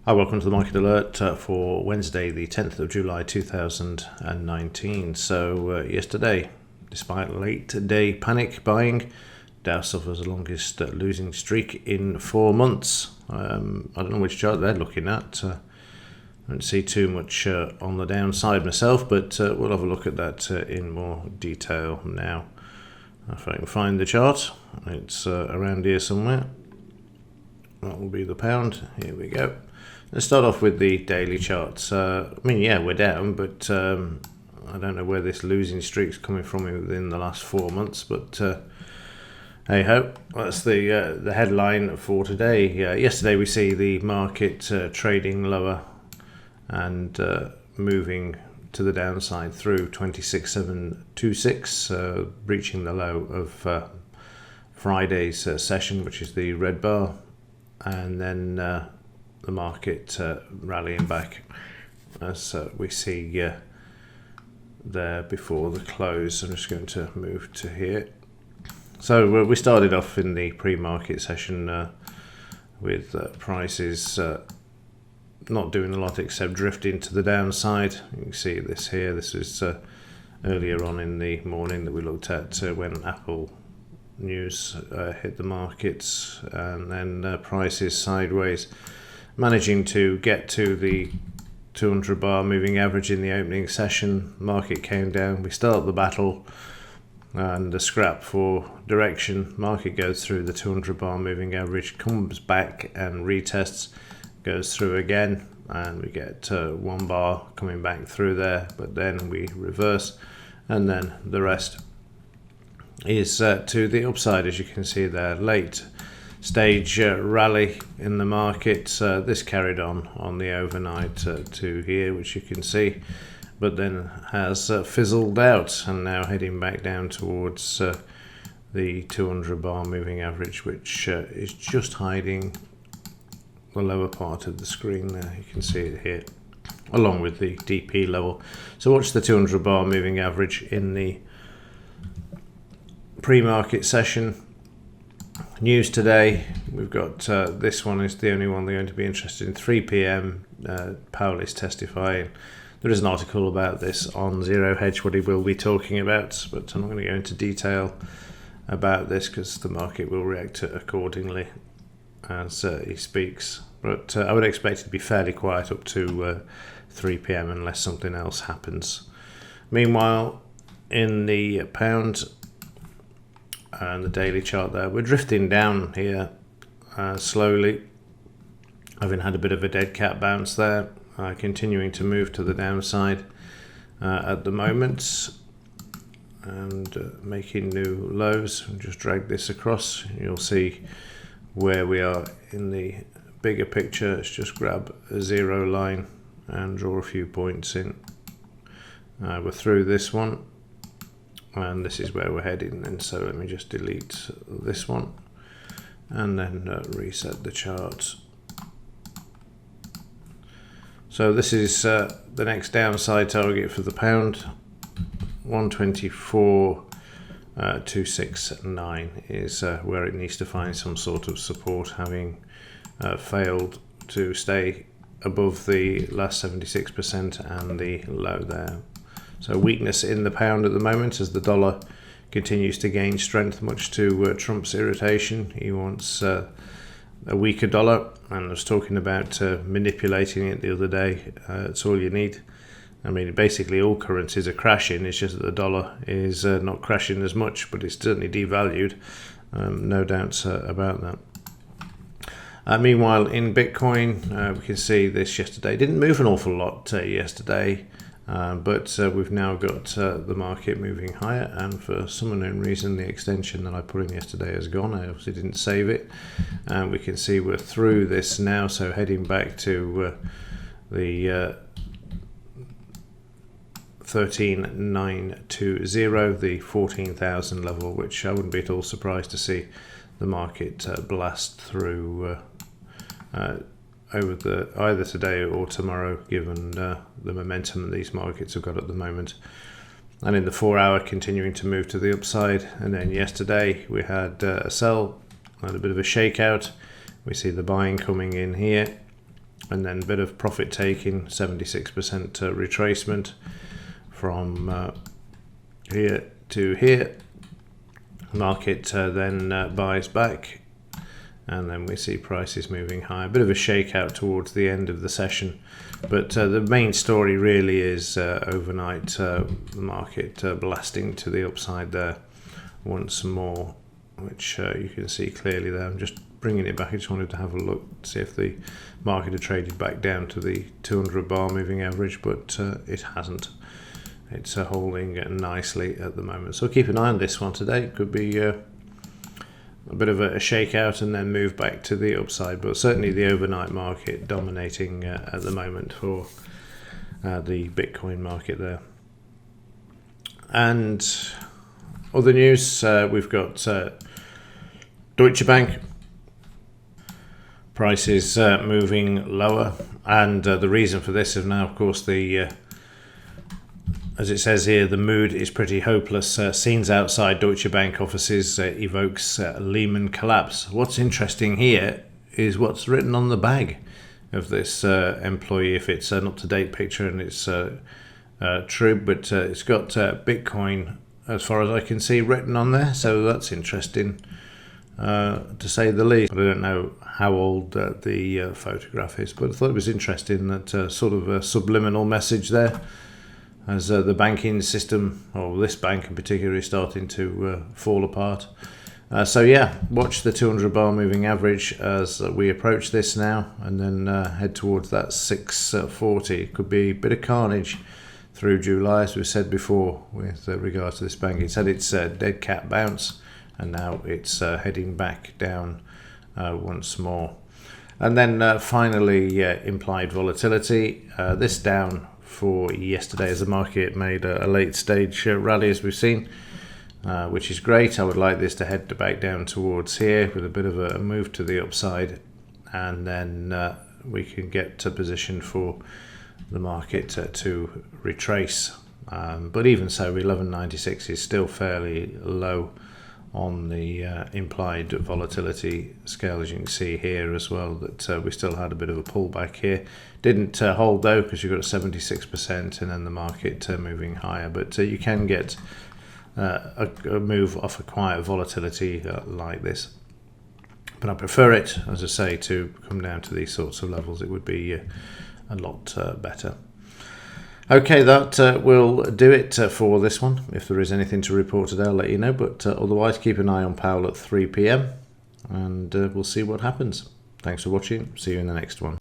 Hi, welcome to the Market Alert for Wednesday, the 10th of July 2019. Yesterday, despite late day panic buying, Dow suffers the longest losing streak in 4 months. I don't know which chart they're looking at. I don't see too much on the downside myself, but we'll have a look at that in more detail now. If I can find the chart, it's around here somewhere. That will be the pound. Here we go. Let's start off with the daily charts. We're down, but I don't know where this losing streak's coming from within the last 4 months. But hey ho, that's the headline for today. Yesterday we see the market trading lower and moving to the downside through 26,726, breaching the low of Friday's session, which is the red bar, and then the market rallying back as we see there before the close. I'm just going to move to here. So we started off in the pre-market session with prices not doing a lot except drifting to the downside. You can see this here. This is earlier on in the morning that we looked at when Apple news hit the markets, and then prices sideways, managing to get to the 200 bar moving average in the opening session. Market came down. We start the battle and the scrap for direction. Market goes through the 200 bar moving average, comes back and retests, goes through again, and we get 1 bar coming back through there, but then we reverse, and then the rest is to the upside. As you can see there, late stage rally in the market. This carried on the overnight to here, which you can see, but then has fizzled out and now heading back down towards the 200 bar moving average, which is just hiding the lower part of the screen there. You can see it here along with the DP level. So watch the 200 bar moving average in the pre-market session. News today, we've got this one is the only one they're going to be interested in. 3 p.m. Powell is testifying. There is an article about this on Zero Hedge, what he will be talking about, but I'm not going to go into detail about this because the market will react accordingly as he speaks. But I would expect it to be fairly quiet up to 3 p.m. unless something else happens. Meanwhile, in the pound and the daily chart there, we're drifting down here slowly, having had a bit of a dead cat bounce there, continuing to move to the downside at the moment, and making new lows. I'll just drag this across. You'll see where we are in the bigger picture. Let's just grab a zero line and draw a few points in. We're through this one, and this is where we're heading. And so let me just delete this one and then reset the chart. So this is the next downside target for the pound. 124.269 is where it needs to find some sort of support, having failed to stay above the last 76% and the low there. So weakness in the pound at the moment as the dollar continues to gain strength, much to Trump's irritation. He wants a weaker dollar, and I was talking about manipulating it the other day. It's all you need. I mean, basically all currencies are crashing. It's just that the dollar is not crashing as much, but it's certainly devalued. No doubts about that. Meanwhile, in Bitcoin, we can see this yesterday. Didn't move an awful lot yesterday, but we've now got the market moving higher, and for some unknown reason the extension that I put in yesterday has gone. I obviously didn't save it, and we can see we're through this now, so heading back to the 13,920, the 14,000 level, which I wouldn't be at all surprised to see the market blast through over either today or tomorrow, given the momentum that these markets have got at the moment. And in the 4 hour, continuing to move to the upside. And then yesterday we had a sell, had a bit of a shakeout. We see the buying coming in here, and then a bit of profit taking, 76% retracement from here to here. Market then buys back, and then we see prices moving higher. A bit of a shakeout towards the end of the session, but the main story really is overnight the market blasting to the upside there once more, which you can see clearly there. I'm just bringing it back. I just wanted to have a look to see if the market had traded back down to the 200 bar moving average, but it hasn't. It's holding nicely at the moment, so keep an eye on this one today. It could be a bit of a shakeout and then move back to the upside, but certainly the overnight market dominating at the moment for the Bitcoin market there. And other news, we've got Deutsche Bank prices moving lower, and the reason for this is now, of course, as it says here, the mood is pretty hopeless. Scenes outside Deutsche Bank offices evokes Lehman collapse. What's interesting here is what's written on the bag of this employee, if it's an up-to-date picture and it's true, but it's got Bitcoin, as far as I can see, written on there, so that's interesting to say the least. I don't know how old the photograph is, but I thought it was interesting that sort of a subliminal message there, as the banking system, or this bank in particular, is starting to fall apart. So yeah, watch the 200 bar moving average as we approach this now, and then head towards that 640. Could be a bit of carnage through July, as we said before, with regards to this bank. It's had its dead cat bounce, and now it's heading back down once more. And then finally, implied volatility. This down for yesterday as the market made a late stage rally, as we've seen, which is great. I would like this to head back down towards here with a bit of a move to the upside, and then we can get to position for the market to retrace. But even so, 1196 is still fairly low on the implied volatility scale, as you can see here as well, that we still had a bit of a pullback here. Didn't hold though, because you've got a 76% and then the market moving higher, but you can get a move off a quiet volatility like this. But I prefer it, as I say, to come down to these sorts of levels. It would be a lot better. Okay, that will do it for this one. If there is anything to report today, I'll let you know. But otherwise, keep an eye on Powell at 3 p.m. and we'll see what happens. Thanks for watching. See you in the next one.